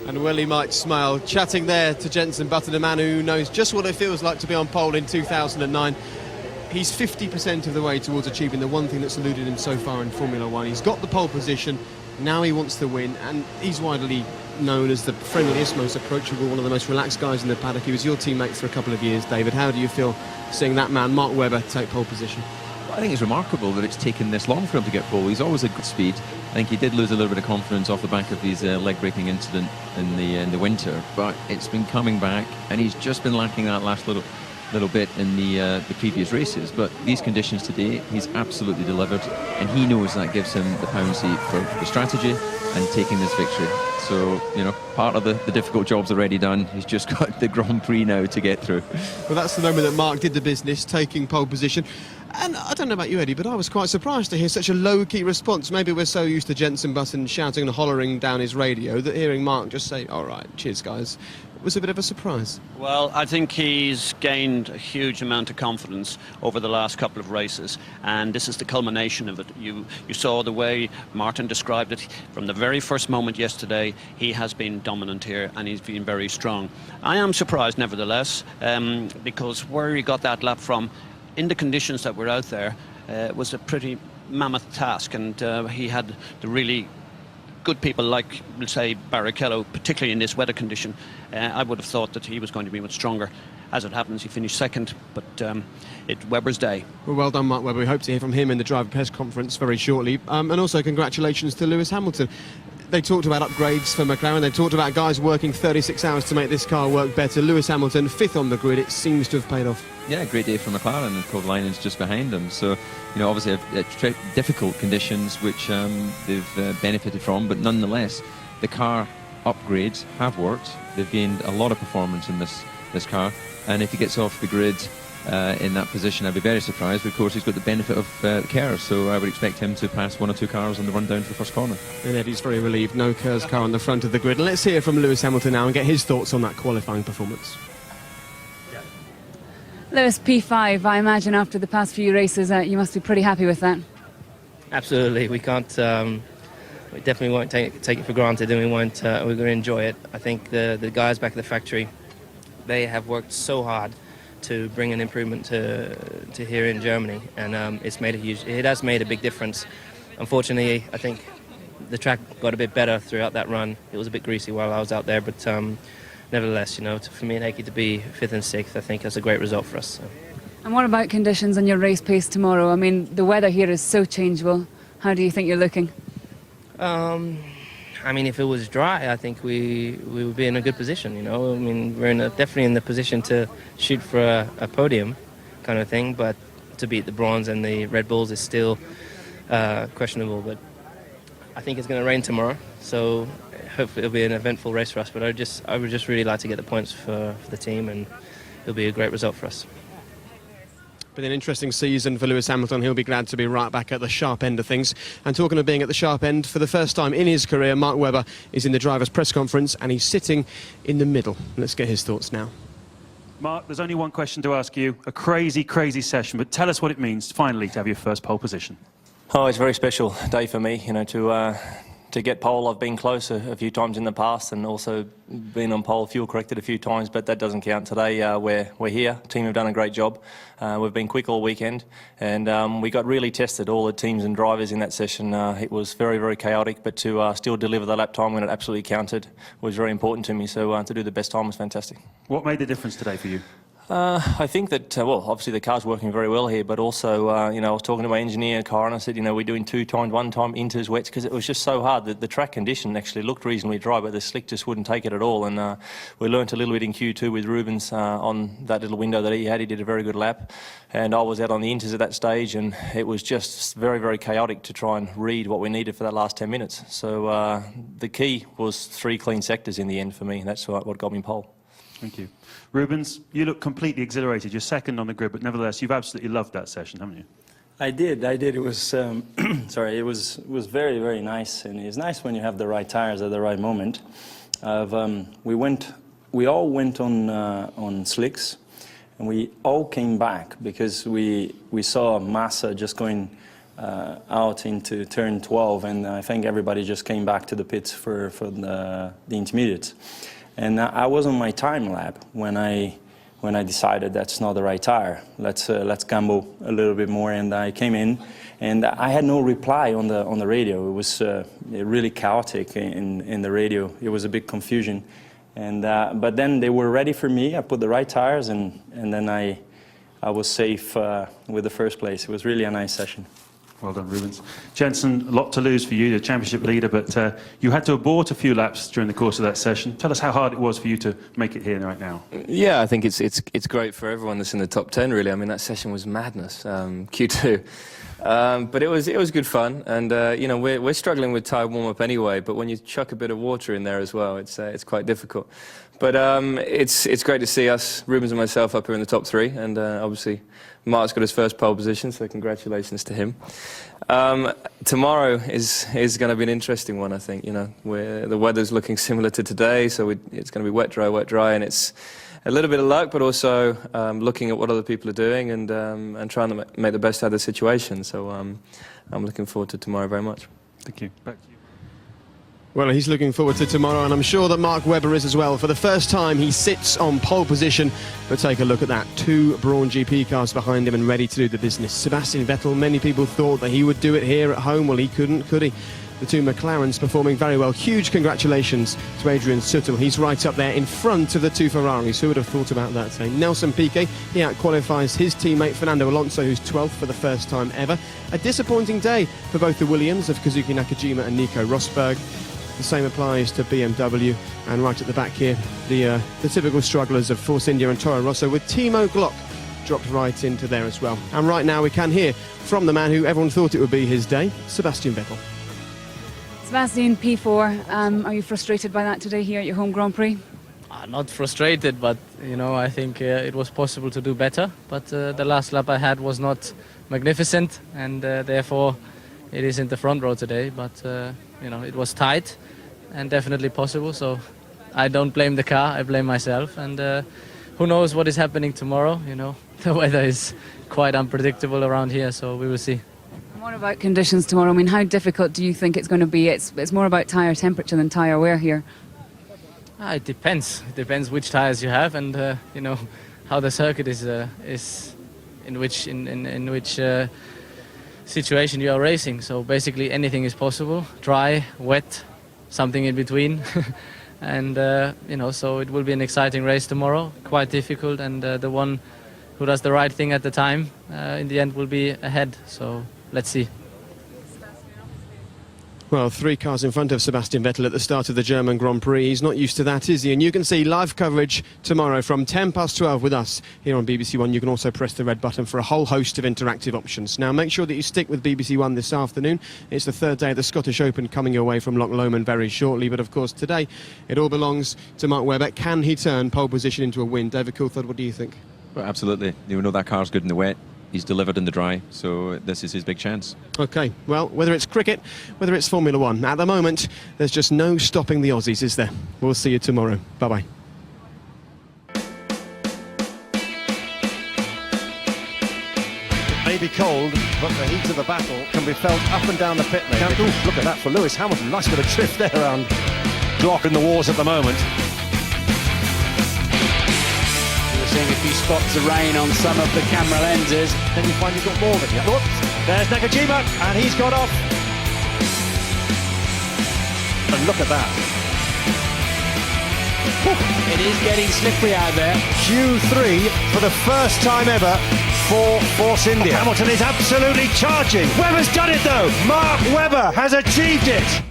And well, he might smile, chatting there to Jenson Button, a man who knows just what it feels like to be on pole in 2009. He's 50% of the way towards achieving the one thing that's eluded him so far in Formula One. He's got the pole position, now he wants to win, and he's widely known as the friendliest, most approachable, one of the most relaxed guys in the paddock. He was your teammate for a couple of years, David. How do you feel seeing that man, Mark Webber, take pole position? I think it's remarkable that it's taken this long for him to get pole. He's always at good speed. I think he did lose a little bit of confidence off the back of his leg-breaking incident in the winter, but it's been coming back, and he's just been lacking that last little bit in the previous races. But these conditions today, he's absolutely delivered, and he knows that gives him the pound-seat for the strategy and taking this victory. So, you know, part of the difficult job's already done. He's just got the Grand Prix now to get through. Well, that's the moment that Mark did the business, taking pole position. And I don't know about you, Eddie, but I was quite surprised to hear such a low-key response. Maybe we're so used to Jenson Button shouting and hollering down his radio that hearing Mark just say, all right, cheers, guys, was a bit of a surprise. Well, I think he's gained a huge amount of confidence over the last couple of races, and this is the culmination of it. You saw the way Martin described it from the very first moment yesterday. He has been dominant here, and he's been very strong. I am surprised, nevertheless, because where he got that lap from, in the conditions that were out there, was a pretty mammoth task, and he had the really good people like, we'll say, Barrichello, particularly in this weather condition. I would have thought that he was going to be much stronger. As it happens, he finished second, but it's Webber's day. Well done, Mark Webber. We hope to hear from him in the driver press conference very shortly. And also congratulations to Lewis Hamilton. They talked about upgrades for McLaren. They talked about guys working 36 hours to make this car work better. Lewis Hamilton, fifth on the grid. It seems to have paid off. Yeah, great day for McLaren, and Kovalainen's just behind him. So, you know, obviously difficult conditions which they've benefited from, but nonetheless, the car upgrades have worked. They've gained a lot of performance in this car, and if he gets off the grid in that position, I'd be very surprised. But of course, he's got the benefit of Kerr, so I would expect him to pass one or two cars on the run down to the first corner. And Eddie's very relieved. No Kerr's car on the front of the grid. And let's hear from Lewis Hamilton now and get his thoughts on that qualifying performance. Lewis, P5, I imagine after the past few races, you must be pretty happy with that. Absolutely. We can't, we definitely won't take it for granted, and we're going to enjoy it. I think the guys back at the factory, they have worked so hard to bring an improvement to here in Germany, and it has made a big difference. Unfortunately, I think the track got a bit better throughout that run. It was a bit greasy while I was out there, but nevertheless, you know, for me and Heikki to be 5th and 6th, I think that's a great result for us. So. And what about conditions and your race pace tomorrow? I mean, the weather here is so changeable. How do you think you're looking? I mean, if it was dry, I think we would be in a good position, you know. I mean, we're definitely in the position to shoot for a podium kind of thing, but to beat the bronze and the Red Bulls is still questionable. But I think it's going to rain tomorrow, so hopefully it'll be an eventful race for us. But I would just really like to get the points for the team, and it'll be a great result for us. Been an interesting season for Lewis Hamilton. He'll be glad to be right back at the sharp end of things. And talking of being at the sharp end, for the first time in his career, Mark Webber is in the driver's press conference, and he's sitting in the middle. Let's get his thoughts now. Mark, there's only one question to ask you. A crazy, crazy session, but tell us what it means, finally, to have your first pole position. Oh, it's a very special day for me, you know, to get pole. I've been close a few times in the past, and also been on pole, fuel corrected a few times, but that doesn't count today. We're here. The team have done a great job. We've been quick all weekend, and we got really tested, all the teams and drivers in that session. It was very, very chaotic, but to still deliver the lap time when it absolutely counted was very important to me. So to do the best time was fantastic. What made the difference today for you? I think that, well, obviously the car's working very well here, but also, you know, I was talking to my engineer, Car, and I said, you know, we're doing 2 times, 1 time inters, wets, because it was just so hard. The track condition actually looked reasonably dry, but the slick just wouldn't take it at all. And we learnt a little bit in Q2 with Rubens on that little window that he had. He did a very good lap. And I was out on the inters at that stage, and it was just very, very chaotic to try and read what we needed for that last 10 minutes. So the key was 3 clean sectors in the end for me, and that's what got me pole. Thank you. Rubens, you look completely exhilarated. You're second on the grid, but nevertheless, you've absolutely loved that session, haven't you? I did. It was, sorry, it was very, very nice, and it's nice when you have the right tires at the right moment. We all went on slicks, and we all came back because we saw Massa just going out into turn 12, and I think everybody just came back to the pits for the intermediates. And I was on my time lap when I decided that's not the right tire. Let's gamble a little bit more, and I came in, and I had no reply on the radio. It was really chaotic in the radio. It was a big confusion, and but then they were ready for me. I put the right tires, and then I was safe with the first place. It was really a nice session. Well done, Rubens. Jensen, a lot to lose for you, the championship leader, but you had to abort a few laps during the course of that session. Tell us how hard it was for you to make it here right now. Yeah, I think it's great for everyone that's in the top 10, really. I mean, that session was madness, Q2. But it was good fun, and you know, we're struggling with tyre warm-up anyway, but when you chuck a bit of water in there as well, it's quite difficult. But it's great to see us, Rubens and myself, up here in the top 3, and obviously Mark's got his first pole position, so congratulations to him. Tomorrow is going to be an interesting one, I think. You know, the weather's looking similar to today, so it's going to be wet, dry, and it's a little bit of luck, but also looking at what other people are doing and trying to make the best out of the situation. So I'm looking forward to tomorrow very much. Thank you. Back to you. Well, he's looking forward to tomorrow, and I'm sure that Mark Webber is as well. For the first time, he sits on pole position. But take a look at that. 2 Brawn GP cars behind him and ready to do the business. Sebastian Vettel, many people thought that he would do it here at home. Well, he couldn't, could he? The 2 McLarens performing very well. Huge congratulations to Adrian Sutil. He's right up there in front of the 2 Ferraris. Who would have thought about that? So Nelson Piquet, he out-qualifies his teammate Fernando Alonso, who's 12th for the first time ever. A disappointing day for both the Williams of Kazuki Nakajima and Nico Rosberg. The same applies to BMW, and right at the back here, the typical strugglers of Force India and Toro Rosso, with Timo Glock dropped right into there as well. And right now we can hear from the man who everyone thought it would be his day, Sebastian Vettel. Sebastian, P4, are you frustrated by that today here at your home Grand Prix? Not frustrated, but you know, I think it was possible to do better. But the last lap I had was not magnificent, and therefore it isn't the front row today. But you know, it was tight and definitely possible. So I don't blame the car, I blame myself. And who knows what is happening tomorrow? You know, the weather is quite unpredictable around here, so we will see. What about conditions tomorrow? I mean, how difficult do you think it's going to be? It's more about tyre temperature than tyre wear here. It depends. It depends which tyres you have, and you know, how the circuit is in which situation you are racing. So basically anything is possible: dry, wet, something in between. And you know, so it will be an exciting race tomorrow, quite difficult, and the one who does the right thing at the time in the end will be ahead. So let's see. Well, 3 cars in front of Sebastian Vettel at the start of the German Grand Prix. He's not used to that, is he? And you can see live coverage tomorrow from 12:10 with us here on BBC One. You can also press the red button for a whole host of interactive options. Now, make sure that you stick with BBC One this afternoon. It's the 3rd day of the Scottish Open coming your way from Loch Lomond very shortly. But, of course, today it all belongs to Mark Webber. Can he turn pole position into a win? David Coulthard, what do you think? Well, absolutely. You know that car's good in the wet. He's delivered in the dry, so this is his big chance. OK, well, whether it's cricket, whether it's Formula One, at the moment, there's just no stopping the Aussies, is there? We'll see you tomorrow. Bye-bye. It may be cold, but the heat of the battle can be felt up and down the pit lane. Look at that for Lewis Hamilton. Nice bit of drift there around Glock in the wars at the moment. Seeing a few spots of rain on some of the camera lenses. Then you find you've got more than you. Look, there's Nakajima, and he's got off. And look at that. It is getting slippery out there. Q3 for the first time ever for Force India. Hamilton is absolutely charging. Webber's done it though. Mark Webber has achieved it.